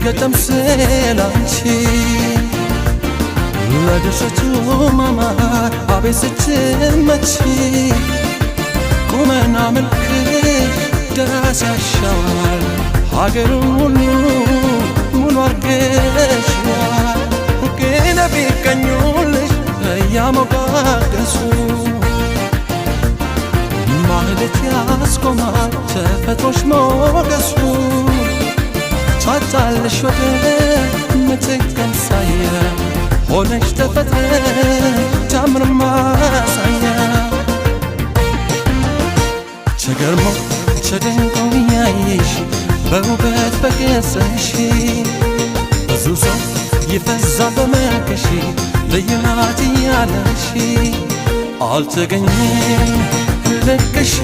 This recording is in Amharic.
ቢገጠም ስላንቺ ለደረሰችው ማማር አቤት ስትመቺ ቁመና መልክሽ ደራስ ያሻዋል ሀገሩን ሁሉ ሙሉ አርገሽዋል ግን ቢቀኙልሽ እያሞጋገሱ ማህሌት ያስቆማል ተፈጥሮሽ ሞገሱ ቻቻለሽ ወደ ምትቀን ሳየ ሆነሽ ተፈጥረሽ ታምር ማሳያ ተገርሞ ተደንቆ ያየሽ በውበት በገጽሽ ብዙ ሰው ይፈዛል በመልክሽ ልዩ ናት እያለሽ አልተገኘም ልክሽ